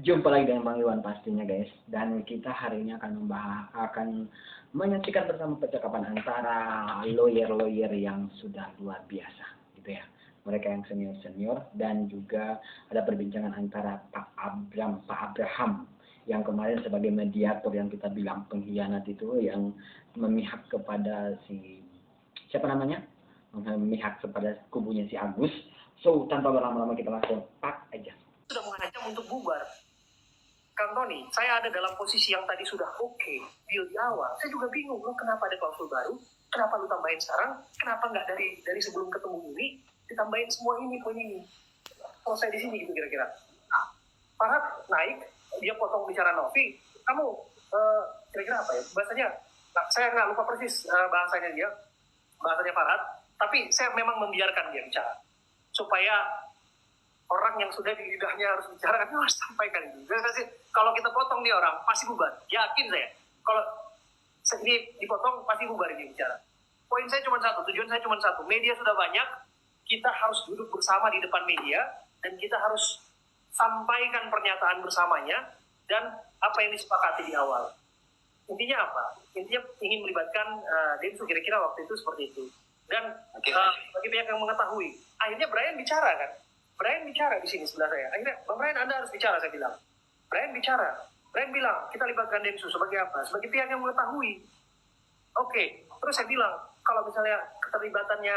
Jumpa lagi dengan Bang Iwan pastinya guys. Dan kita hari ini akan menyaksikan bersama percakapan antara lawyer-lawyer yang sudah luar biasa gitu ya. Mereka yang senior-senior dan juga ada perbincangan antara Pak Abraham yang kemarin sebagai mediator yang kita bilang pengkhianat itu, yang memihak kepada siapa namanya? Memihak kepada kubunya si Agus. So, tanpa berlama-lama kita langsung pak aja. Sudah mengancam untuk bubar. Kang Tony, saya ada dalam posisi yang tadi sudah oke, deal di awal. Saya juga bingung, lo kenapa ada klausul baru? Kenapa lo tambahin sekarang? Kenapa nggak dari sebelum ketemu ini ditambahin semua ini, poin ini? Selesai di sini gitu kira-kira. Nah, Farhad naik, dia potong bicara Novi. Kamu kira-kira apa ya? Bahasanya, nah, saya nggak lupa persis bahasanya Farhad. Tapi saya memang membiarkan dia bicara supaya orang yang sudah di lidahnya harus bicara, kan harus sampaikan itu. Kalau kita potong dia orang, pasti bubar. Yakin saya. Kalau ini dipotong, pasti bubar ini bicara. Poin saya cuma satu, tujuan saya cuma satu. Media sudah banyak, kita harus duduk bersama di depan media, dan kita harus sampaikan pernyataan bersamanya, dan apa yang disepakati di awal. Intinya apa? Intinya ingin melibatkan Densu, kira-kira waktu itu seperti itu. Dan bagi pihak yang mengetahui, akhirnya Brian bicara kan? Brian bicara di sini sebelah saya. Akhirnya, Bang Brian, Anda harus bicara, saya bilang. Brian bicara. Brian bilang, kita libatkan Densu sebagai apa? Sebagai pihak yang mengetahui. Oke. Terus saya bilang, kalau misalnya keterlibatannya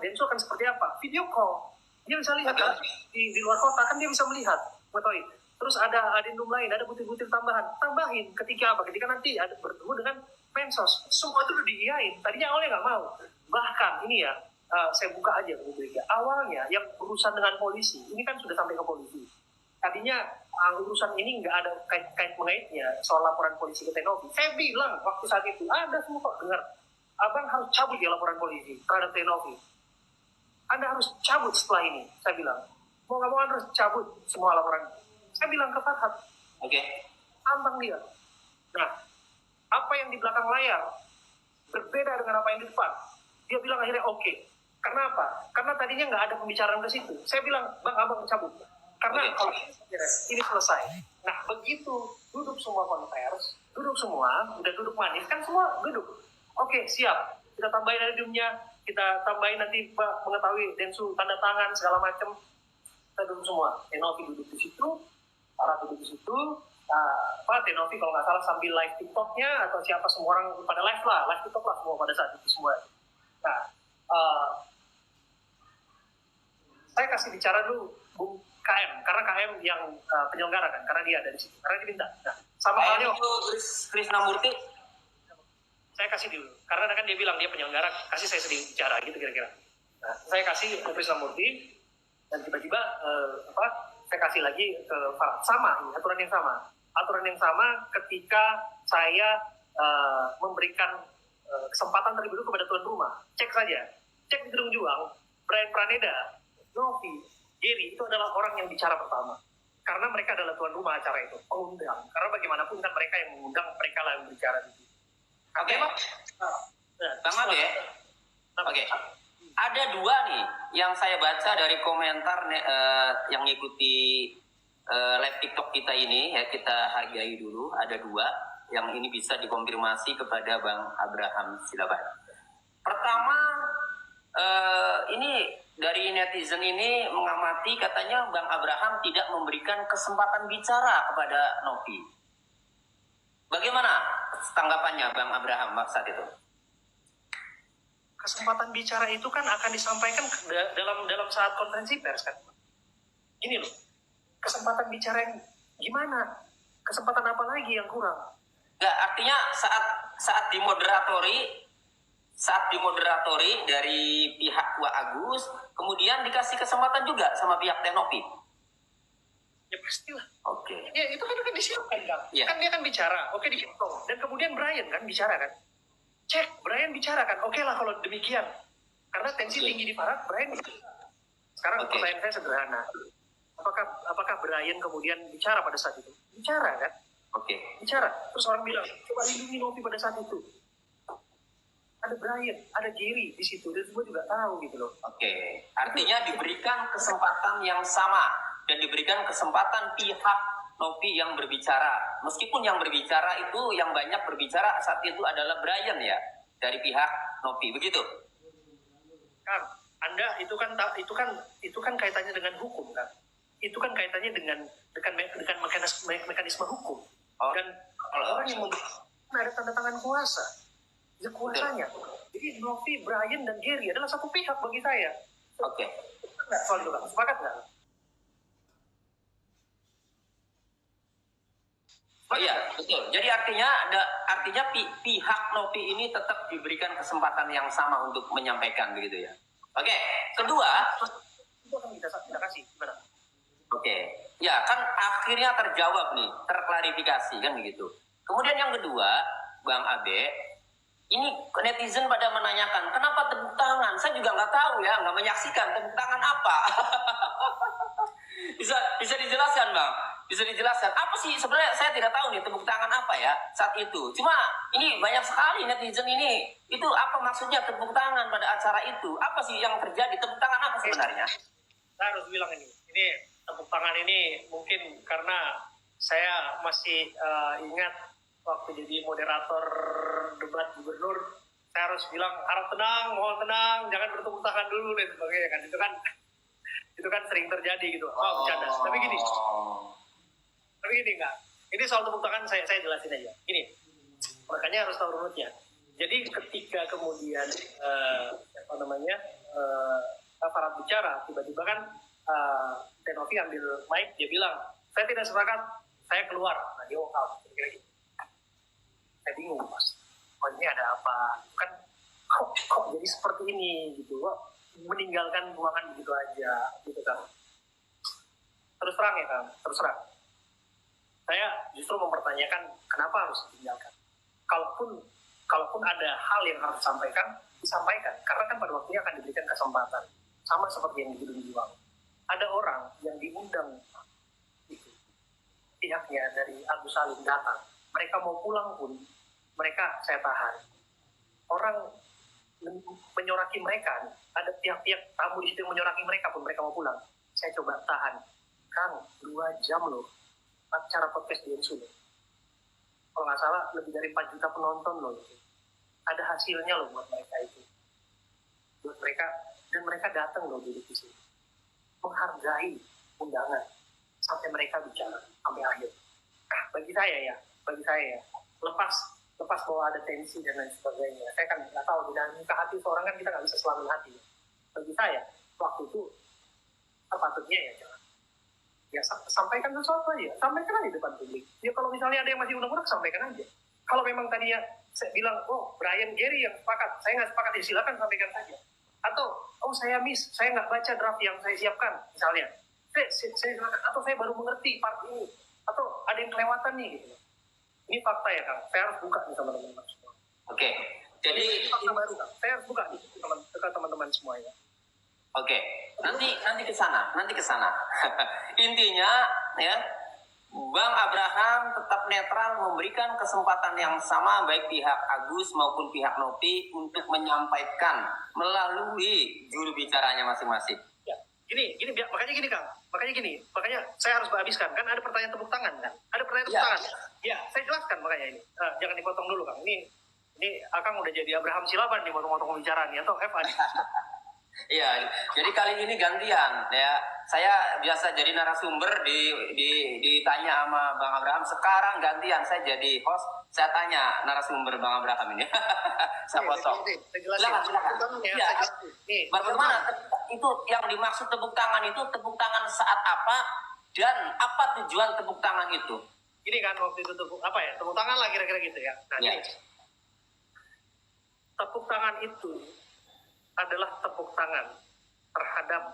Densu akan seperti apa? Video call. Dia bisa lihat kan? Di luar kota kan dia bisa melihat. Mengetahui. Terus ada adendum lain, ada butir-butir tambahan. Tambahin. Ketika apa? Ketika nanti ada bertemu dengan Mensos. Semua itu udah diiyain. Tadinya awalnya nggak mau. Bahkan ini ya, saya buka aja ke publik ya. Awalnya yang urusan dengan polisi, ini kan sudah sampai ke polisi. Tadinya urusan ini nggak ada kait-mengaitnya soal laporan polisi ke Tenovi. Saya bilang waktu saat itu, ada semua kok dengar. Abang harus cabut ya laporan polisi terhadap Tenovi. Anda harus cabut setelah ini, saya bilang. Mau nggak mau Anda harus cabut semua laporan. Saya bilang ke Farhad. Oke. Tantang dia. Nah, apa yang di belakang layar berbeda dengan apa yang di depan. Dia bilang akhirnya oke. Karena apa? Karena tadinya nggak ada pembicaraan ke situ. Saya bilang, Bang, abang cabut. Karena kalau ini selesai. Nah, begitu duduk semua konvers, duduk semua, udah duduk manis, kan semua duduk. Oke, siap. Kita tambahin adendumnya, kita tambahin nanti mengetahui Densu tanda tangan segala macam. Kita duduk semua. Tenovi duduk di situ, para duduk di situ. Tenovi kalau nggak salah sambil live TikToknya atau siapa, semua orang pada live TikTok lah semua pada saat itu semua. Nah, saya kasih bicara dulu Bung KM, karena KM yang penyelenggara kan, karena dia ada di situ, karena diminta. Nah, sama halnya Krisnamurti, saya kasih dulu, karena kan dia bilang dia penyelenggara, kasih saya sedikit bicara gitu kira-kira. Nah, saya kasih ke Krisnamurti, dan tiba-tiba saya kasih lagi ke Farhad. Sama, ini aturan yang sama ketika saya memberikan kesempatan terlebih dulu kepada tuan rumah. Cek di Gedung Juang, Brian Praneda, Novi, Gary itu adalah orang yang bicara pertama. Karena mereka adalah tuan rumah acara itu, pengundang. Karena bagaimanapun kan mereka yang mengundang, mereka lah yang bicara itu. Oke. Bang Ade, oke. Ada dua nih yang saya baca dari komentar yang ngikuti live TikTok kita ini, ya kita hargai dulu. Ada dua yang ini bisa dikonfirmasi kepada Bang Abraham, silakan. Pertama, ini dari netizen ini mengamati, katanya Bang Abraham tidak memberikan kesempatan bicara kepada Novi. Bagaimana tanggapannya Bang Abraham saat itu? Kesempatan bicara itu kan akan disampaikan dalam saat konferensi pers kan. Ini loh, kesempatan bicara yang gimana? Kesempatan apa lagi yang kurang? Nggak, artinya saat dimoderatori dari pihak Wak Agus, kemudian dikasih kesempatan juga sama pihak Tenovi. Ya pastilah. Oke. Ya itu kan disiapkan kan. Yeah. Kan dia kan bicara, oke dipotong. Dan kemudian Brian kan bicara kan. Cek, Brian bicara kan. Oke lah kalau demikian. Karena tensi tinggi di Farhad, Brian bicara. Sekarang pertanyaan saya sederhana. Apakah Brian kemudian bicara pada saat itu? Bicara kan? Oke. Bicara. Terus orang bilang, coba lindungi Novi pada saat itu. Ada Brian, ada Gary di situ, dan semua juga tahu gitu loh. Oke. Artinya diberikan kesempatan yang sama dan diberikan kesempatan pihak Novi yang berbicara. Meskipun yang berbicara itu, yang banyak berbicara saat itu adalah Brian ya, dari pihak Novi, begitu? Kang, Anda itu kan kaitannya dengan hukum kan? Itu kan kaitannya dengan mekanisme hukum. Oh, Dan orang yang ada tanda tangan kuasa, ya kuasanya. Jadi Novi, Brian, dan Gary adalah satu pihak bagi saya. Oke. Nggak, soal itu kan, sepakat nggak? Oh iya, betul. Jadi artinya pihak Novi ini tetap diberikan kesempatan yang sama untuk menyampaikan begitu ya. Oke, kedua, Itu akan kita kasih, gimana? Oke, ya kan akhirnya terjawab nih, terklarifikasi kan begitu. Kemudian yang kedua, Bang Abe, ini netizen pada menanyakan, kenapa tepuk tangan? Saya juga nggak tahu ya, nggak menyaksikan tepuk tangan apa. bisa dijelaskan Bang? Bisa dijelaskan apa sih sebenarnya? Saya tidak tahu nih tepuk tangan apa ya saat itu. Cuma ini banyak sekali netizen ini, itu apa maksudnya tepuk tangan pada acara itu? Apa sih yang terjadi? Tepuk tangan apa sebenarnya? Saya harus bilang ini tepuk tangan ini mungkin karena saya masih ingat waktu jadi moderator debat gubernur, saya harus bilang harap tenang, mohon tenang, jangan bertepuk tangan dulu dan sebagainya kan. Itu kan sering terjadi gitu. Oh, bercanda. Tapi gini enggak. Ini soal tepuk tangan saya jelasin aja. Gini, makanya harus tahu runutnya. Jadi ketika kemudian aparat bicara, tiba-tiba kan Novi ambil mic, dia bilang, saya tidak sepakat, saya keluar. Nah, dia walk out. Kira-kira gitu. Saya bingung, Mas. Oh, ini ada apa? Kan kok jadi seperti ini gitu. Kok meninggalkan ruangan begitu aja gitu kan. Terus terang ya kan, terus terang. Saya justru mempertanyakan kenapa harus ditinggalkan. Kalaupun ada hal yang harus disampaikan. Karena kan pada waktunya akan diberikan kesempatan. Sama seperti yang di Gedung Juang. Ada orang yang diundang itu, pihaknya dari Agus Salim datang. Mereka mau pulang pun, mereka saya tahan. Orang menyoraki mereka, ada pihak-pihak tamu di situ yang menyoraki mereka pun mereka mau pulang. Saya coba tahan. Kang, 2 jam loh acara podcast di Ensu. Kalau nggak salah lebih dari 4 juta penonton loh. Ada hasilnya loh buat mereka itu. Buat mereka, dan mereka datang loh duduk di sini. Menghargai undangan sampai mereka bicara sampai akhir. Nah, bagi saya ya, lepas bahwa ada tensi dan lain sebagainya. Saya kan nggak tahu di dalam hati seorang kan kita nggak bisa selalu hati. Bagi saya waktu itu sepatutnya ya sampaikan sesuatu aja, sampaikan aja di depan publik. Ya kalau misalnya ada yang masih unek-unek, sampaikan aja. Kalau memang tadinya saya bilang, oh Brian, Gary yang sepakat, saya nggak sepakat, ya silakan sampaikan saja. Atau oh saya nggak baca draft yang saya siapkan misalnya. Saya atau saya baru mengerti part ini, atau ada yang kelewatan nih gitu. Ini fakta ya Kang, saya harus buka nih sama teman-teman semua. Oke, jadi ini fakta baru Kang, saya harus buka nih ke teman-teman semuanya. Oke, nanti ke sana. Intinya ya, Bang Abraham tetap netral, memberikan kesempatan yang sama baik pihak Agus maupun pihak Novi untuk menyampaikan melalui juru bicaranya masing-masing. Ya, makanya saya harus habiskan. Kan ada pertanyaan tepuk tangan kan? Ada pertanyaan tepuk tangan. Ya, saya jelaskan makanya ini. Jangan dipotong dulu Kang. Ini Akang udah jadi Abraham Silaban nih motong-motong pembicaraan ya, atau FA. Iya, jadi kali ini gantian ya. Saya biasa jadi narasumber ditanya sama Bang Abraham. Sekarang gantian saya jadi host. Saya tanya narasumber Bang Abraham ini. Saya potong. Silakan. Ya. Bagaimana itu yang dimaksud tepuk tangan itu? Tepuk tangan saat apa dan apa tujuan tepuk tangan itu? Ini kan waktu itu tepuk tangan lah kira-kira gitu ya. Nah, ya. Tepuk tangan itu adalah tepuk tangan terhadap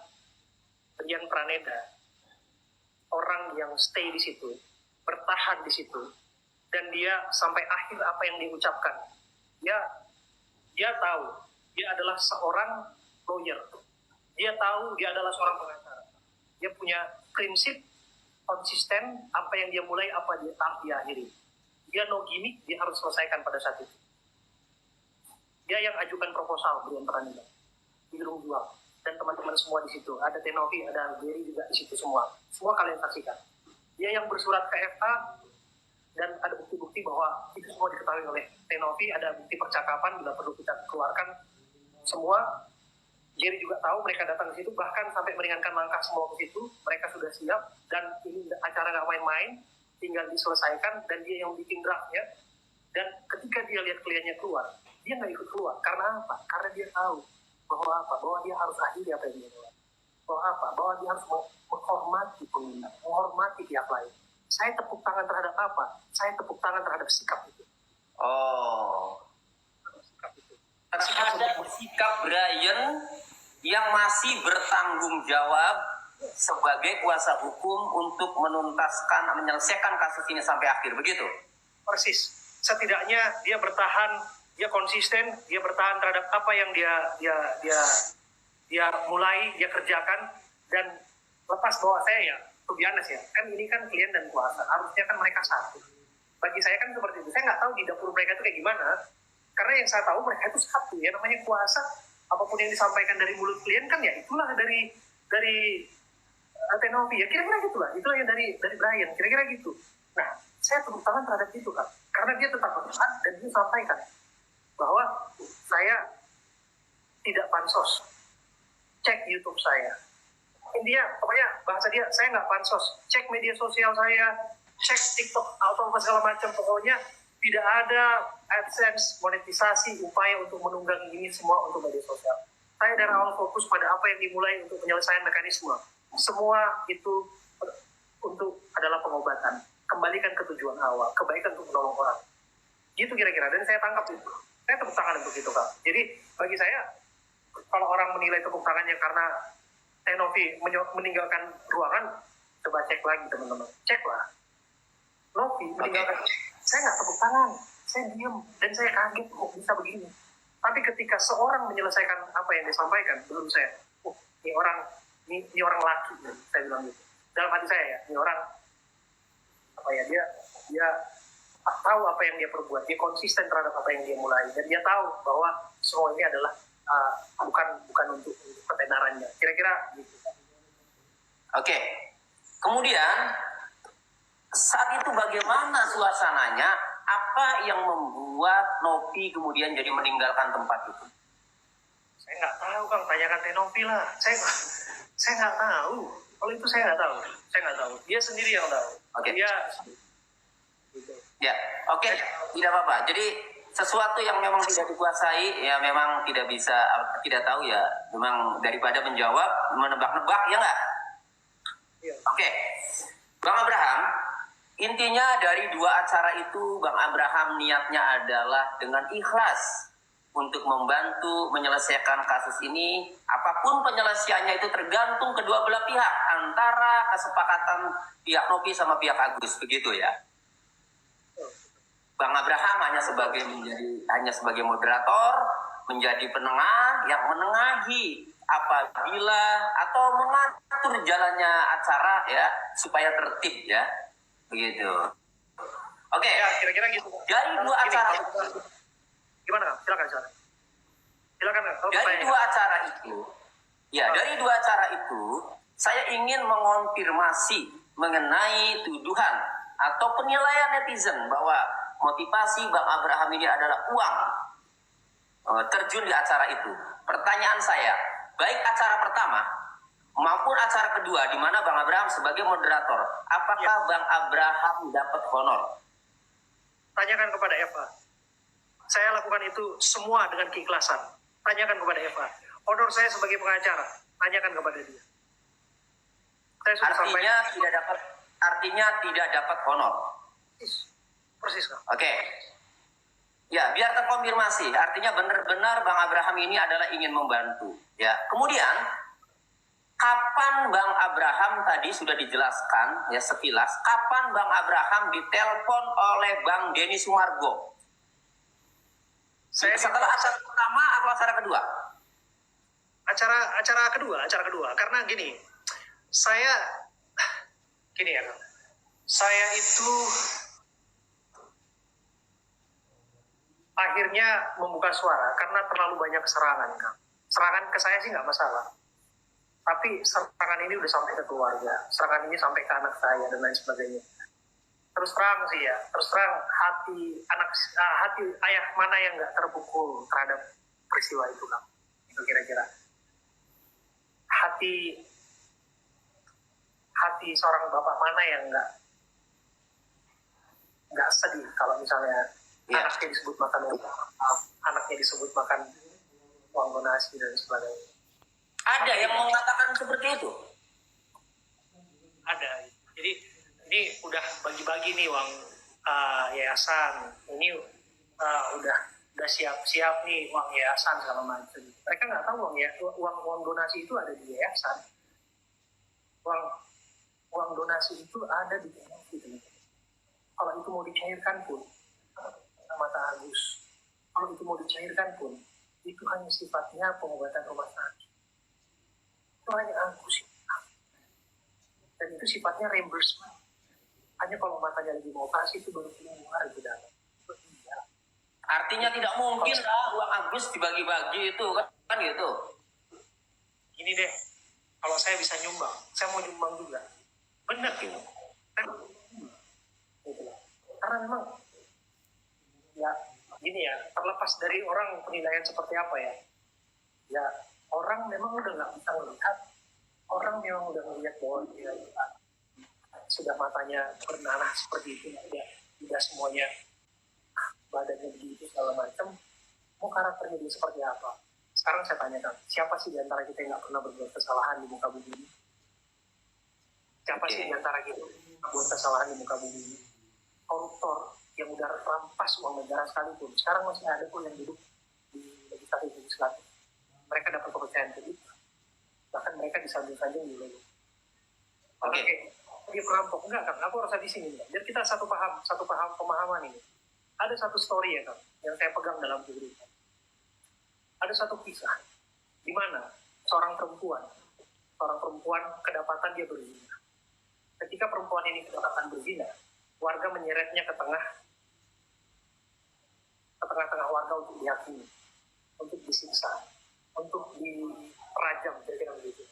Rian Praneda, orang yang stay di situ, bertahan di situ, dan dia sampai akhir apa yang diucapkan. Dia tahu dia adalah seorang lawyer, dia tahu dia adalah seorang pengacara, dia punya prinsip konsisten, apa yang dia mulai apa dia akhiri. Dia no gimmick, dia harus selesaikan pada saat itu. Dia yang ajukan proposal Rian Praneda di Gedung Juang. dan teman-teman semua di situ. Ada Tenovi, ada Gary juga di situ semua. Semua kalian saksikan. Dia yang bersurat ke FA dan ada bukti-bukti bahwa itu semua diketahui oleh Tenovi, ada bukti percakapan bila perlu kita keluarkan semua. Gary juga tahu mereka datang ke situ, bahkan sampai meringankan langkah semua ke situ. Mereka sudah siap dan ini acara nggak main-main, tinggal diselesaikan dan dia yang bikin draftnya. Dan ketika dia lihat kliennya keluar, dia nggak ikut keluar. Karena apa? Karena dia tahu bahwa apa? Bahwa dia harus akhiri apa yang dia lakukan. Bahwa apa? Bahwa dia harus menghormati pengguna, menghormati pihak lain. Saya tepuk tangan terhadap apa? Saya tepuk tangan terhadap sikap itu. Oh, Sikap itu. terhadap sikap Brian yang masih bertanggung jawab sebagai kuasa hukum untuk menuntaskan, menyelesaikan kasus ini sampai akhir, begitu? Persis. Setidaknya dia bertahan, dia konsisten, dia bertahan terhadap apa yang dia mulai, dia kerjakan. Dan lepas bahwa saya ya, biasa ya, kan ini kan klien dan kuasa, harusnya kan mereka satu. Bagi saya kan seperti itu. Saya nggak tahu di dapur mereka itu kayak gimana, karena yang saya tahu mereka itu satu ya, namanya kuasa. Apapun yang disampaikan dari mulut klien kan ya itulah dari Tenovi ya, kira-kira gitulah. Itulah yang dari Brian, kira-kira gitu. Nah, saya tepuk tangan terhadap itu kan, karena dia tetap bertahan dan dia sampaikan bahwa saya tidak pansos. Cek YouTube saya. Intinya, pokoknya bahasa dia, saya nggak pansos. Cek media sosial saya, cek TikTok atau apa segala macam. Pokoknya tidak ada AdSense, monetisasi, upaya untuk menunggangi ini semua untuk media sosial. Saya dari awal fokus pada apa yang dimulai untuk penyelesaian mekanisme. Semua itu untuk adalah pengobatan. Kembalikan ke tujuan awal, kebaikan untuk menolong orang. Gitu kira-kira, dan saya tangkap itu. Saya tepuk tangan untuk itu, Kak. Jadi, bagi saya, kalau orang menilai tepuk tangannya karena Tenovi meninggalkan ruangan, coba cek lagi, teman-teman. Ceklah. Novi meninggalkan, saya nggak tepuk tangan, saya diam, dan saya kaget kok bisa begini. Tapi ketika seorang menyelesaikan apa yang dia sampaikan, baru saya, ini orang laki, saya bilang gitu. Dalam hati saya ya, ini orang apa ya, dia tahu apa yang dia perbuat, dia konsisten terhadap apa yang dia mulai, dan dia tahu bahwa semua ini adalah bukan untuk ketenarannya. Kira-kira gitu. Oke. Kemudian saat itu bagaimana suasananya? Apa yang membuat Novi kemudian jadi meninggalkan tempat itu? Saya nggak tahu, Kang. Tanyakan Tenovi lah. Saya nggak tahu. Kalau itu saya nggak tahu. Saya nggak tahu. Dia sendiri yang tahu. Oke. Dia. Ya, oke. Tidak apa-apa. Jadi sesuatu yang memang tidak dikuasai, ya memang tidak bisa, tidak tahu ya. Memang daripada menjawab, menebak-nebak, ya nggak? Iya. Oke. Bang Abraham, intinya dari dua acara itu, Bang Abraham niatnya adalah dengan ikhlas untuk membantu menyelesaikan kasus ini. Apapun penyelesaiannya itu tergantung kedua belah pihak, antara kesepakatan pihak Novi sama pihak Agus, begitu ya. Bang Abraham hanya sebagai moderator, menjadi penengah yang menengahi apabila atau mengatur jalannya acara ya supaya tertib ya. Begitu. Oke. Ya, kira-kira gitu. Dari dua acara itu. Gimana? Silakan. Silakan. Dari dua acara itu. Ya, dari dua acara itu saya ingin mengonfirmasi mengenai tuduhan atau penilaian netizen bahwa motivasi Bang Abraham ini adalah uang terjun di acara itu. Pertanyaan saya, baik acara pertama maupun acara kedua di mana Bang Abraham sebagai moderator, apakah Bang Abraham dapat honor? Tanyakan kepada Eva. Saya lakukan itu semua dengan keikhlasan. Tanyakan kepada Eva. Honor saya sebagai pengacara, tanyakan kepada dia. Saya sudah artinya tidak dapat honor. Persis, Kak. Oke. Ya, biar terkonfirmasi. Artinya benar-benar Bang Abraham ini adalah ingin membantu. Ya. Kemudian kapan Bang Abraham tadi sudah dijelaskan ya sekilas, kapan Bang Abraham ditelepon oleh Bang Denny Sumargo? Setelah acara pertama atau acara kedua? Acara kedua. Karena gini ya, saya itu akhirnya membuka suara karena terlalu banyak serangan, Kang. Serangan ke saya sih nggak masalah. Tapi serangan ini udah sampai ke keluarga, serangan ini sampai ke anak saya dan lain sebagainya. Terus terang sih ya, terus terang hati ayah mana yang nggak terpukul terhadap peristiwa itu, Kang? Itu kira-kira hati seorang bapak mana yang nggak sedih kalau misalnya anaknya disebut makan uang, anaknya disebut makan uang donasi dan sebagainya. Ada yang mengatakan seperti itu? Ada. Jadi ini udah bagi-bagi nih uang yayasan. Ini udah siap-siap nih uang yayasan segala macam. Mereka nggak tahu uang donasi itu ada di yayasan. Uang donasi itu ada di yayasan gitu. Kalau itu mau dicairkan pun, mata Agus, kalau itu mau dicairkan pun, itu hanya sifatnya pengobatan rumah sakit. Itu hanya Agus. Dan itu sifatnya reimbursement. Hanya kalau matanya lagi mau kasih itu baru keluar itu dalam. Artinya tidak mungkin lah uang Agus dibagi-bagi itu kan gitu. Ini deh, kalau saya bisa nyumbang, saya mau nyumbang juga. Benar gitu. Karena memang ya gini ya, terlepas dari orang penilaian seperti apa ya, ya orang memang udah nggak bisa melihat, orang memang udah melihat bahwa dia sudah matanya bernanah seperti itu, tidak semuanya badannya begitu segala macam, mau karakternya dia seperti apa. Sekarang saya tanyakan, siapa sih di antara kita yang nggak pernah berbuat kesalahan di muka bumi ini? Siapa sih di antara kita yang berbuat kesalahan di muka bumi ini? Koruptor yang udah rampas uang negara sekalipun, sekarang masih ada pun yang duduk di legislatif. Mereka dapat kepercayaan publik, bahkan mereka disanjung-sanjung di logo. Oke, dia perampok enggak kan? Aku rasa di sini, biar kita satu pemahaman ini. Ada satu story ya kan, yang saya pegang dalam kehidupan. Ada satu kisah di mana seorang perempuan kedapatan dia berzina. Ketika perempuan ini kedapatan berzina, warga menyeretnya ke tengah-tengah warga untuk dihakimi, untuk disiksa, untuk dirajam, kira-kira begitu.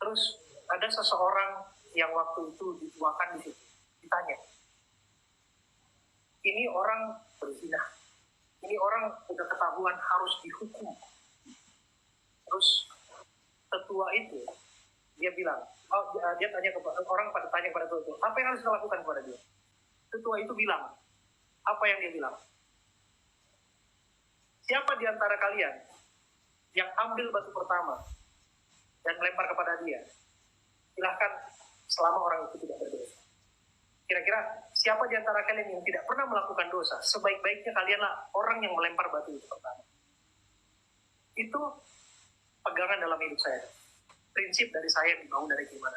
Terus ada seseorang yang waktu itu dituakan di situ, ditanya, ini orang berzina, ini orang udah ketahuan harus dihukum. Terus tetua itu dia bilang, dia tanya kepada orang, tanya kepada tetua itu, apa yang harus dilakukan kepada dia? Tetua itu bilang, apa yang dia bilang? Siapa di antara kalian yang ambil batu pertama dan melempar kepada dia, silahkan selama orang itu tidak berdosa. Kira-kira siapa di antara kalian yang tidak pernah melakukan dosa, sebaik-baiknya kalianlah orang yang melempar batu itu pertama. Itu pegangan dalam hidup saya. Prinsip dari saya dibangun dari gimana.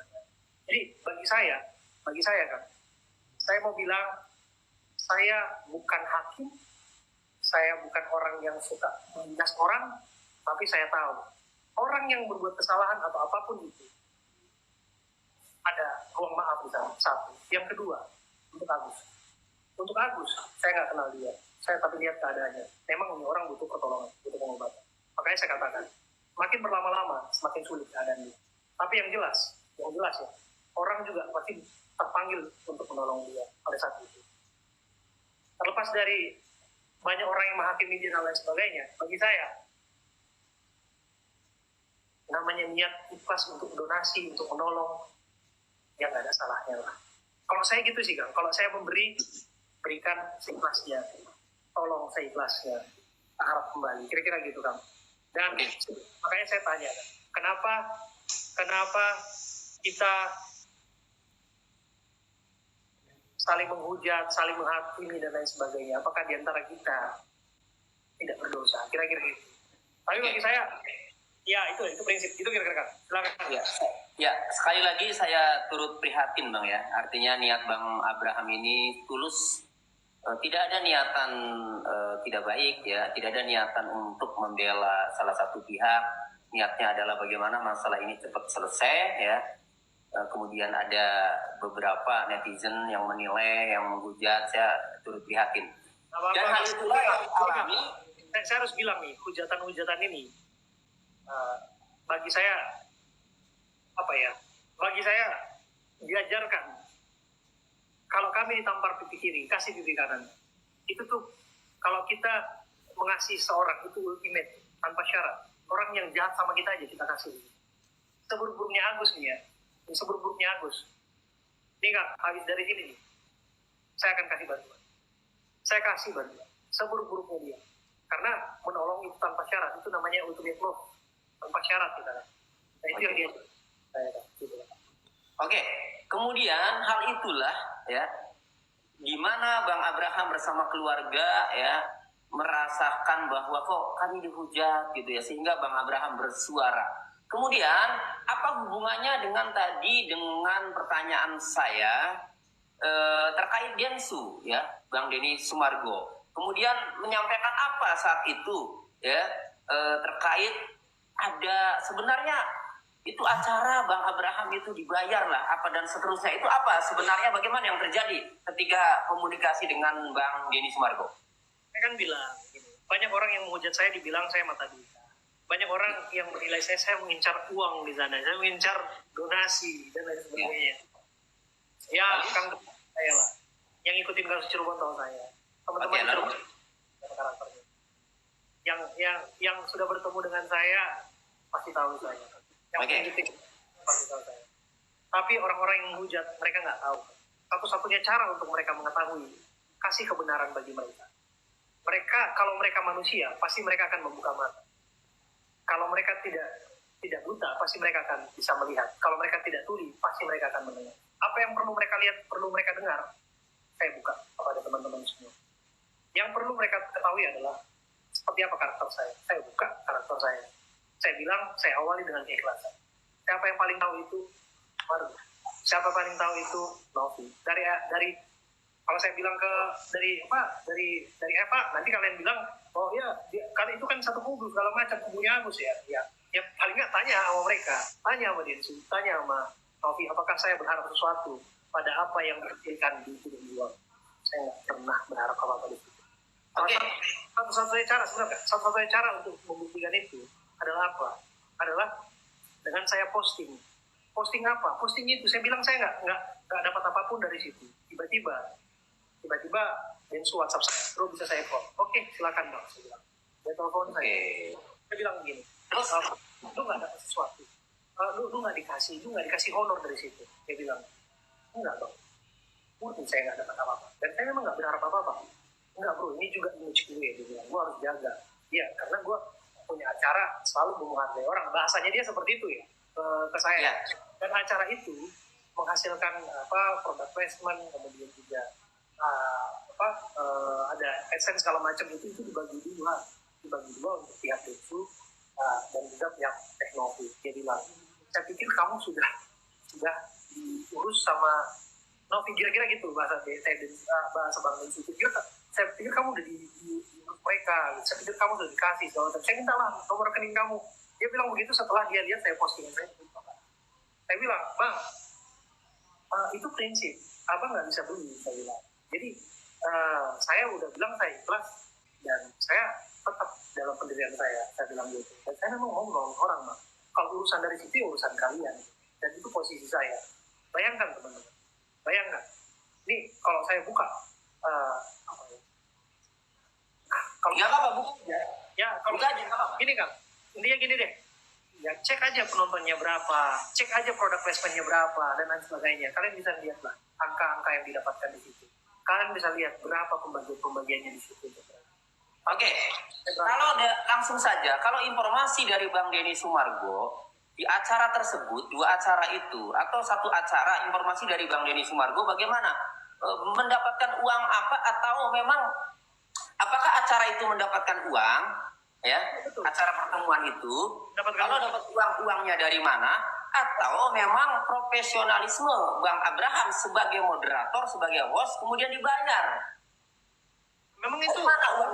Jadi bagi saya kan, saya mau bilang, saya bukan hakim, saya bukan orang yang suka menindas orang, tapi saya tahu orang yang berbuat kesalahan atau apapun itu ada ruang maaf di sana. Satu. Yang kedua, untuk Agus, saya nggak kenal dia, saya tapi lihat keadaannya. Memang ini orang butuh pertolongan, butuh pengobatan. Makanya saya katakan, makin berlama-lama semakin sulit keadaan dia. Tapi yang jelas ya, orang juga pasti terpanggil untuk menolong dia pada saat itu. Terlepas dari banyak orang yang menghakimi dia dan lain sebagainya, bagi saya namanya niat ikhlas untuk donasi, untuk menolong, ya nggak ada salahnya lah. Kalau saya gitu sih Kang, kalau saya berikan seikhlasnya, tolong seikhlasnya, harap kembali, kira-kira gitu Kang. Dan makanya saya tanya, kenapa kita saling menghujat, saling menghakimi dan lain sebagainya? Apakah di antara kita tidak berdosa? Kira-kira gitu. Tapi bagi saya, ya itu prinsip, itu kira-kira. Silakan. Ya, sekali lagi saya turut prihatin Bang ya. Artinya niat Bang Abraham ini tulus, tidak ada niatan tidak baik ya, tidak ada niatan untuk membela salah satu pihak. Niatnya adalah bagaimana masalah ini cepat selesai ya. Kemudian ada beberapa netizen yang menilai, yang menghujat, saya turut prihatin. Dan hal itulah yang alami. Saya harus bilang nih, hujatan-hujatan ini bagi saya apa ya? Bagi saya diajarkan kalau kami ditampar pipi kiri, kasih pipi kanan. Itu tuh kalau kita mengasihi seorang itu ultimate tanpa syarat. Orang yang jahat sama kita aja kita kasih. Seburuk-buruknya Agus nih ya. Seburuk-buruknya Agus. Ini Kak, habis dari sini nih. Saya akan kasih bantuan. Saya kasih bantuan. Seburuk-buruknya dia. Karena menolong itu tanpa syarat. Itu namanya ultimate love. Tanpa syarat kita. Nah itu yang dia. Oke, kemudian hal itulah ya, di mana Bang Abraham bersama keluarga ya merasakan bahwa kok kami dihujat gitu ya, sehingga Bang Abraham bersuara. Kemudian apa hubungannya dengan tadi dengan pertanyaan saya terkait Densu ya, Bang Denny Sumargo. Kemudian menyampaikan apa saat itu ya terkait ada sebenarnya itu acara Bang Abraham itu dibayar lah apa dan seterusnya, itu apa sebenarnya, bagaimana yang terjadi ketika komunikasi dengan Bang Denny Sumargo? Saya kan bilang banyak orang yang menghujat saya dibilang saya mata duita. Banyak orang yang menilai saya mengincar uang di sana, saya mengincar donasi dan lain sebagainya. Ya kan saya lah yang ikutin kasus Cirebon tahu saya, teman-teman Cirebon karakternya yang sudah bertemu dengan saya pasti tahu saya. Yang pasti tahu saya. Tapi orang-orang yang menghujat mereka nggak tahu. Satu-satunya cara untuk mereka mengetahui, kasih kebenaran bagi mereka. Mereka kalau mereka manusia pasti mereka akan membuka mata. Kalau mereka tidak buta pasti mereka akan bisa melihat. Kalau mereka tidak tuli pasti mereka akan mendengar. Apa yang perlu mereka lihat, perlu mereka dengar, saya buka kepada teman-teman semua. Yang perlu mereka ketahui adalah seperti apa karakter saya. Saya buka karakter saya. Saya bilang, saya awali dengan keikhlasan. Siapa yang paling tahu itu? Baru. Siapa paling tahu itu? Novi. Dari kalau saya bilang dari Eva, nanti kalian bilang, oh ya, kali itu kan satu kubu segala macam, kubunya Agus ya. Ya paling nggak tanya sama mereka, tanya sama Densu, tanya sama Novi, apakah saya berharap sesuatu pada apa yang terjadikan di film dua? Saya nggak pernah berharap apa-apa di situ. Oke. Satu-satunya cara sebenarnya, satu-satunya cara untuk membuktikan itu adalah apa? Adalah dengan saya posting. Posting apa? Posting itu saya bilang saya nggak dapat apapun dari situ. Tiba-tiba Densu WhatsApp saya, bro bisa saya call. Oke, silakan Bang. Saya bilang. Dia telepon saya. Saya bilang begini, lu nggak dapat sesuatu. Lu nggak dikasih honor dari situ. Dia bilang, enggak Bang. Mungkin saya nggak dapat apa-apa. Dan saya memang nggak berharap apa-apa. Enggak bro, ini juga image gue. Dia bilang, gue harus jaga. Iya, karena gue punya acara selalu menghargai orang. Bahasanya dia seperti itu ya ke saya. Yeah. Dan acara itu menghasilkan product placement, kemudian juga ada AdSense segala macam itu dibagi dua untuk pihak Densu dan juga pihak teknologi. Dia bilang, saya pikir kamu sudah diurus sama Novi, kira-kira gitu bahasa Bang Densu. Saya pikir kamu udah diurus mereka, saya pikir kamu sudah dikasih, saya minta lah nomor rekening kamu. Dia bilang begitu setelah dia lihat saya postingan saya. Saya bilang, Bang, itu prinsip, Abang nggak bisa beli, saya bilang. Jadi saya udah bilang saya ikhlas dan saya tetap dalam pendirian saya bilang gitu. Dan saya memang mau menolong orang, Bang. Kalau urusan dari situ urusan kalian, dan itu posisi saya. Bayangkan teman-teman, bayangkan. Ini kalau saya buka, kalau nggak apa-apa buka. Ya kalau aja gini kan, intinya gini deh. Ya cek aja penontonnya berapa, cek aja produk placementnya berapa dan lain sebagainya. Kalian bisa lihat lah angka-angka yang didapatkan di situ. Kalian bisa lihat berapa pembagiannya di situ. Oke. Kalau langsung saja, kalau informasi dari Bang Denny Sumargo di acara tersebut, dua acara itu atau satu acara, informasi dari Bang Denny Sumargo bagaimana? Mendapatkan uang apa atau memang apakah acara itu mendapatkan uang? Ya, betul. Acara pertemuan itu kalau dapat uangnya dari mana, atau memang profesionalisme Bang Abraham sebagai moderator, sebagai host kemudian dibayar. Memang itu mana uang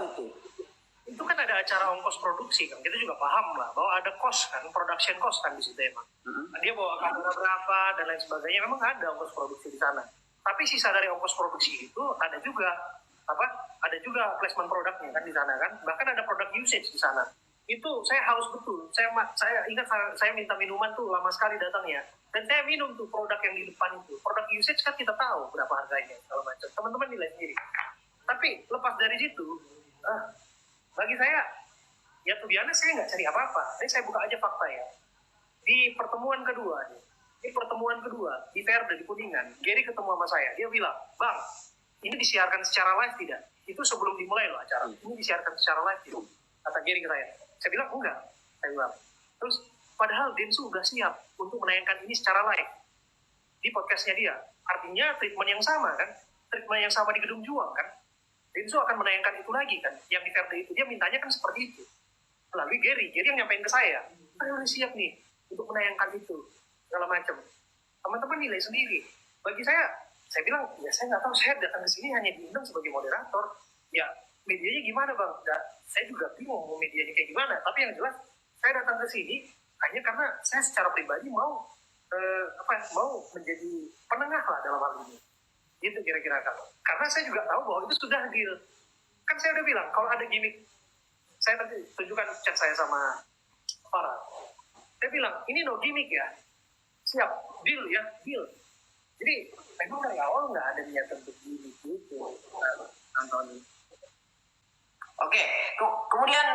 itu kan ada acara ongkos produksi kan, kita juga paham lah bahwa ada cost kan, production cost kan di situ emang. Dia bawa kamera berapa dan lain sebagainya, memang ada ongkos produksi di sana. Tapi sisa dari ongkos produksi itu ada juga placement produknya kan di sana kan, bahkan ada produk usage di sana. itu saya haus betul. Saya ingat saya minta minuman tuh lama sekali datangnya. Dan saya minum tuh produk yang di depan itu. Produk usage kan kita tahu berapa harganya, kalau macam. Teman-teman nilai sendiri. Tapi lepas dari situ, bagi saya, ya tuh biasa saya nggak cari apa-apa. Jadi saya buka aja fakta ya. Di pertemuan kedua, di Verde, di Kuningan, Gary ketemu sama saya. Dia bilang, Bang, ini disiarkan secara live tidak? Itu sebelum dimulai loh acara. Ini disiarkan secara live tidak? Kata Gary ke saya. Saya bilang, enggak. Saya bilang. Terus, padahal Densu udah siap untuk menayangkan ini secara live. Di podcastnya dia. Artinya treatment yang sama kan? Treatment yang sama di Gedung Juang kan? Densu akan menayangkan itu lagi kan? Yang di Verde itu, dia mintanya kan seperti itu. Melalui Gary yang nyampein ke saya. Saya udah siap nih untuk menayangkan itu. Segala macam. Teman-teman nilai sendiri. Bagi saya bilang, ya saya nggak tahu, saya datang ke sini hanya diundang sebagai moderator. Ya, medianya gimana Bang? Nah, saya juga bingung mau medianya kayak gimana. Tapi yang jelas, saya datang ke sini hanya karena saya secara pribadi mau menjadi penengah lah dalam hal ini. Gitu kira-kira kan. Karena saya juga tahu bahwa itu sudah deal. Kan saya udah bilang, kalau ada gimmick, saya nanti tunjukkan chat saya sama Farah. Saya bilang, ini no gimmick ya. Siap, deal ya, deal. Jadi, memang dari awal nggak ada niat untuk gimmick gitu. Antoni. Oke, kemudian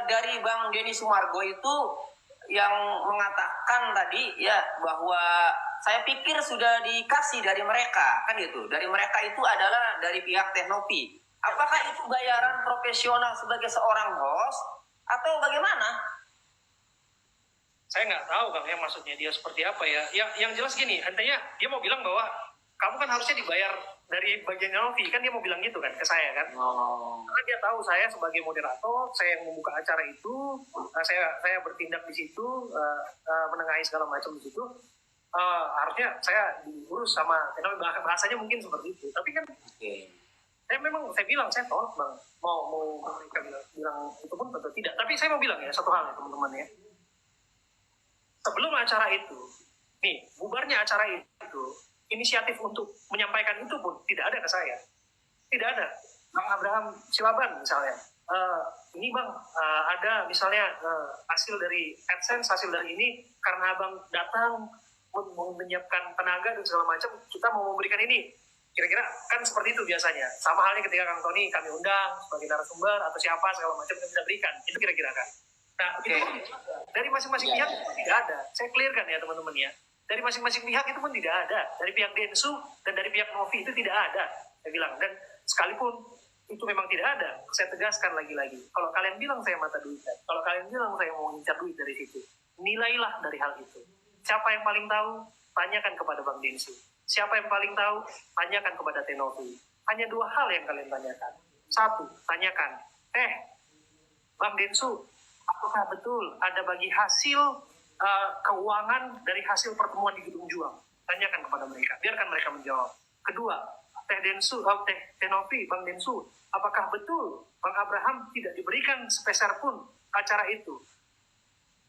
dari Bang Denny Sumargo itu yang mengatakan tadi ya bahwa saya pikir sudah dikasih dari mereka, kan gitu. Dari mereka itu adalah dari pihak Teknopi. Apakah itu bayaran profesional sebagai seorang host atau bagaimana? Saya nggak tahu Kang ya maksudnya dia seperti apa ya. Yang jelas gini, artinya dia mau bilang bahwa kamu kan harusnya dibayar dari bagian Novi, kan dia mau bilang gitu kan ke saya kan. Karena dia tahu saya sebagai moderator, saya yang membuka acara itu, saya bertindak di situ, menengahi segala macam di situ. Harusnya saya diurus sama, bahasanya mungkin seperti itu. Tapi kan saya bilang saya tolak Bang, mau mereka bilang itu pun tentu tidak. Tapi saya mau bilang ya satu hal ya teman-teman ya. Sebelum acara itu, bubarnya acara itu, inisiatif untuk menyampaikan itu pun tidak ada ke saya. Tidak ada. Bang Abraham Silaban misalnya, ini Bang, ada misalnya hasil dari AdSense, hasil dari ini, karena Abang datang menyiapkan tenaga dan segala macam, kita mau memberikan ini. Kira-kira kan seperti itu biasanya. Sama halnya ketika Kang Tony kami undang sebagai narasumber atau siapa segala macam kita berikan. Itu kira-kira kan. Nah, itu dari masing-masing pihak itu pun tidak ada. Saya clearkan ya teman-teman ya. Dari masing-masing pihak itu pun tidak ada. Dari pihak Densu dan dari pihak Novi itu tidak ada. Saya bilang. Dan sekalipun itu memang tidak ada, saya tegaskan lagi-lagi. Kalau kalian bilang saya mata duitan, kalau kalian bilang saya mau ngincar duit dari situ, nilailah dari hal itu. Siapa yang paling tahu? Tanyakan kepada Bang Densu. Siapa yang paling tahu? Tanyakan kepada Tenovi. Hanya dua hal yang kalian tanyakan. Satu, tanyakan, Bang Densu, apakah betul ada bagi hasil keuangan dari hasil pertemuan di Gedung Juang? Tanyakan kepada mereka, biarkan mereka menjawab. Kedua, Tenovi, Bang Densu, apakah betul Bang Abraham tidak diberikan sepeser pun acara itu?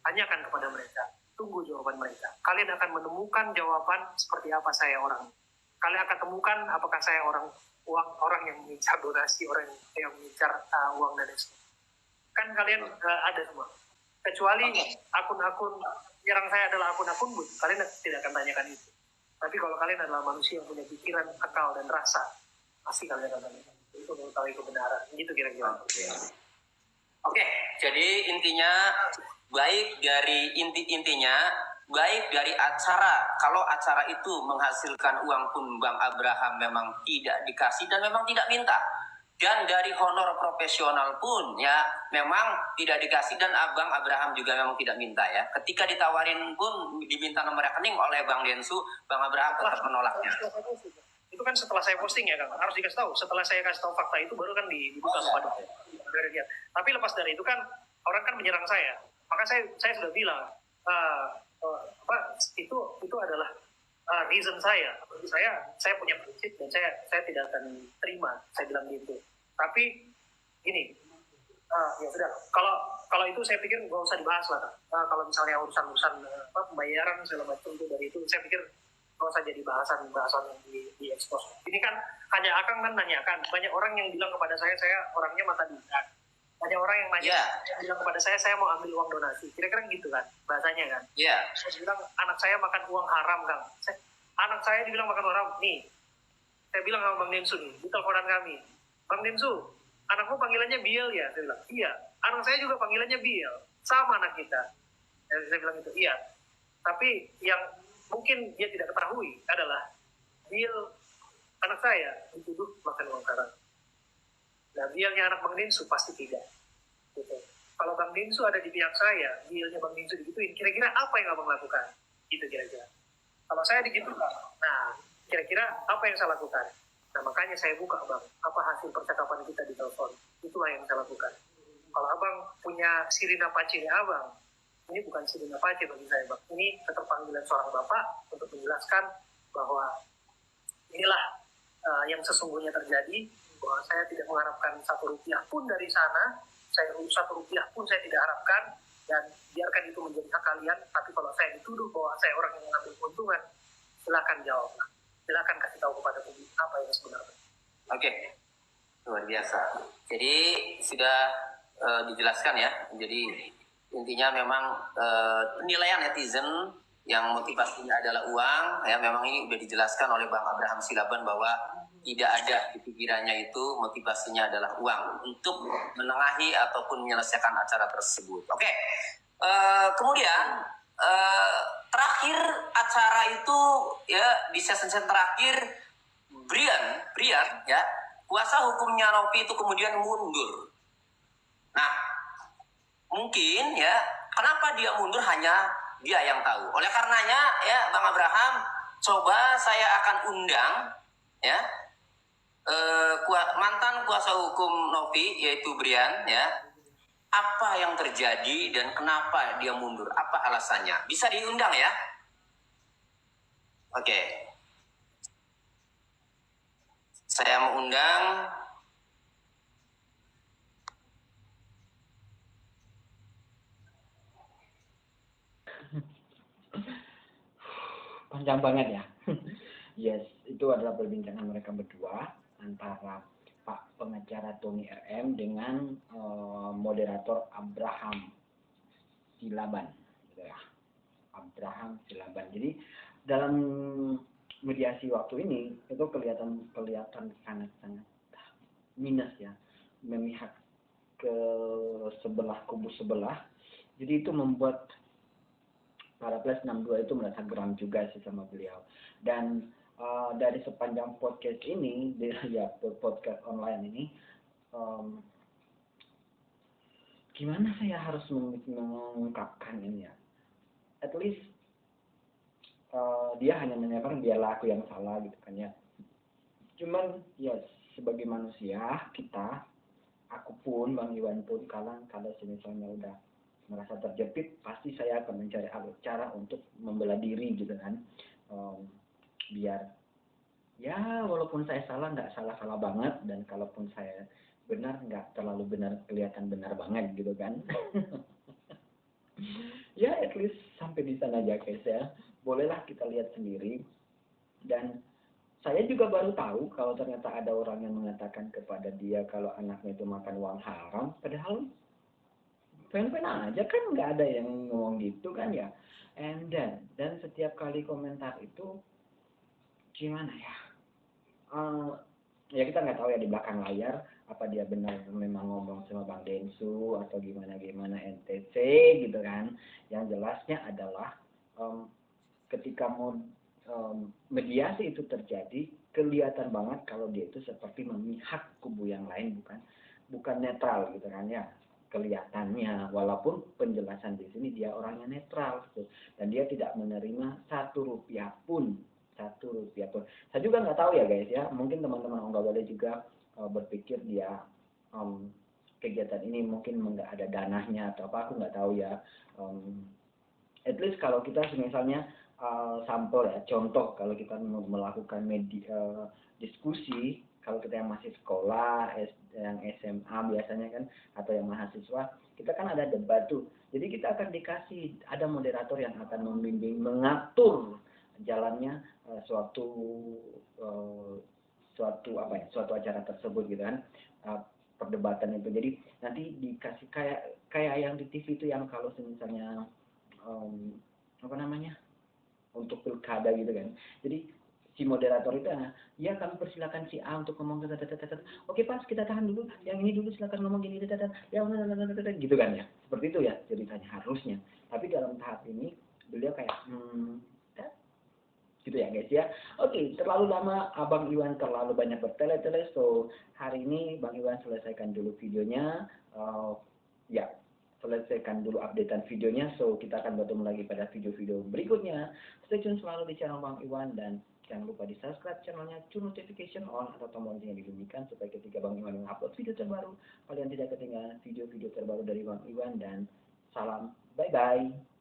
Tanyakan kepada mereka, tunggu jawaban mereka. Kalian akan menemukan jawaban seperti apa saya orang. Kalian akan temukan apakah saya orang yang mengincar donasi, orang yang mengincar uang dan sebagainya. Kan kalian ada semua. Kecuali akun-akun nyerang saya adalah akun-akun bot, kalian tidak akan tanyakan itu. Tapi kalau kalian adalah manusia yang punya pikiran, akal, dan rasa, pasti kalian akan tanyakan. Itu mengetahui kebenaran. Gitu kira-kira. Oke, jadi intinya baik dari acara, kalau acara itu menghasilkan uang pun Bang Abraham memang tidak dikasih dan memang tidak minta. Dan dari honor profesional pun ya memang tidak dikasih dan Abang Abraham juga memang tidak minta ya. Ketika ditawarin pun diminta nomor rekening oleh Bang Densu, Bang Abraham tetap menolaknya. Itu kan setelah saya posting ya Kang, harus dikasih tahu. Setelah saya kasih tahu fakta itu baru kan dibuka kepada dia. Tapi lepas dari itu kan orang kan menyerang saya. Maka saya sudah bilang itu adalah reason saya. Bagi saya punya prinsip dan saya tidak akan terima. Saya bilang gitu. Tapi gini, ya sudah. Kalau itu saya pikir nggak usah dibahas lah. Kalau misalnya urusan pembayaran segala macam itu dari itu, saya pikir nggak usah jadi bahasan yang di expose. Ini kan hanya Akang kan nanyakan. Banyak orang yang bilang kepada saya orangnya mata duitan. Banyak Banyak orang yang nanya, Iya. yang bilang kepada saya mau ambil uang donasi. Kira-kira gitu kan bahasanya kan. Iya. Saya bilang anak saya makan uang haram Kang. Anak saya dibilang makan haram. Nih, saya bilang sama Bang Densu nih, di teleponan kami. Bang Densu, anakmu panggilannya Biel ya? Saya bilang, iya. Anak saya juga panggilannya Biel. Sama anak kita. Saya bilang gitu, iya. Tapi yang mungkin dia tidak ketahui adalah Biel, anak saya, dituduh makan uang haram. Nah, Bielnya anak Bang Densu pasti tidak. Gitu. Kalau Bang Densu ada di pihak saya, Bielnya Bang Densu digituin, kira-kira apa yang abang lakukan? Gitu kira-kira. Kalau saya digitukan, nah kira-kira apa yang saya lakukan? Nah makanya saya buka Bang, apa hasil percakapan kita di telepon. Itulah yang saya lakukan. Kalau abang punya sirine Apache abang, ini bukan sirine Apache bagi saya Bang. Ini keterpanggilan seorang bapak untuk menjelaskan bahwa inilah yang sesungguhnya terjadi, bahwa saya tidak mengharapkan 1 rupiah pun dari sana, 1 rupiah pun saya tidak harapkan, dan biarkan itu menjadi hak kalian. Tapi kalau saya dituduh bahwa saya orang yang mengambil keuntungan, silakan jawab, silakan kasih tahu kepada publik apa yang sebenarnya. Oke, luar biasa. Jadi sudah dijelaskan ya. Jadi intinya memang penilaian netizen yang motivasinya adalah uang, ya memang ini sudah dijelaskan oleh Bang Abraham Silaban bahwa tidak ada di pikirannya itu motivasinya adalah uang untuk menengahi ataupun menyelesaikan acara tersebut. Oke, kemudian terakhir acara itu ya di sesi terakhir Brian ya kuasa hukumnya Novi itu kemudian mundur. Nah mungkin ya kenapa dia mundur hanya dia yang tahu. Oleh karenanya ya Bang Abraham, coba saya akan undang ya mantan kuasa hukum Novi yaitu Brian ya, apa yang terjadi dan kenapa dia mundur, apa alasannya, bisa diundang ya. Oke, saya mengundang panjang banget ya. Yes, itu adalah perbincangan mereka berdua antara Pak pengacara Tony RM dengan moderator Abraham Silaban, gitu ya. Abraham Silaban. Jadi dalam mediasi waktu ini itu kelihatan sangat-sangat minus ya, memihak ke kubu sebelah. Jadi itu membuat para plus 62 itu merasa geram juga sih sama beliau. Dan dari sepanjang podcast ini, ya podcast online ini, gimana saya harus mengungkapkan ini ya? At least dia hanya menyampaikan biarlah aku yang salah gitu kan ya. Cuman ya sebagai manusia kita, aku pun Bang Iwan pun kalau misalnya udah merasa terjepit, pasti saya akan mencari cara untuk membela diri gitu kan, biar ya walaupun saya salah nggak salah banget, dan kalaupun saya benar nggak terlalu benar, kelihatan benar banget gitu kan. Ya at least sampai di sana aja guys ya, bolehlah kita lihat sendiri. Dan saya juga baru tahu kalau ternyata ada orang yang mengatakan kepada dia kalau anaknya itu makan uang haram, padahal fan-fan aja kan, nggak ada yang ngomong gitu kan ya. And dan setiap kali komentar itu gimana ya, ya kita nggak tahu ya di belakang layar apa dia benar memang ngomong sama Bang Densu atau gimana NTC gitu kan. Yang jelasnya adalah ketika mau mediasi itu terjadi, kelihatan banget kalau dia itu seperti memihak kubu yang lain, bukan netral gitu kan ya. Kelihatannya, walaupun penjelasan di sini dia orangnya netral gitu, dan dia tidak menerima 1 rupiah pun. Saya juga nggak tahu ya guys ya, mungkin teman-teman Ongga Balai juga berpikir dia kegiatan ini mungkin nggak ada dananya atau apa, aku nggak tahu ya. At least kalau kita misalnya sampel ya, contoh kalau kita melakukan diskusi, kalau kita yang masih sekolah, yang SMA biasanya kan, atau yang mahasiswa, kita kan ada debat tuh. Jadi kita akan dikasih, ada moderator yang akan membimbing, mengatur jalannya suatu acara tersebut gitu kan. perdebatan itu. Jadi nanti dikasih kayak yang di TV itu yang kalau misalnya apa namanya untuk pilkada gitu kan. Jadi si moderator itu ya kami persilakan si A untuk ngomong oke pas kita tahan dulu, yang ini dulu silakan ngomong gini ya gitu kan ya, seperti itu ya ceritanya harusnya. Tapi dalam tahap ini beliau kayak gitu ya guys ya. Oke, terlalu lama Abang Iwan terlalu banyak bertele-tele, so hari ini Bang Iwan selesaikan dulu videonya. Ya, selesaikan dulu updatean videonya, so kita akan bertemu lagi pada video-video berikutnya. Stay tune selalu di channel Bang Iwan dan jangan lupa di subscribe channelnya, turn notification on atau tombol lonceng yang dibunyikan supaya ketika Bang Iwan mengupload video terbaru kalian tidak ketinggalan video-video terbaru dari Bang Iwan. Dan salam, bye bye.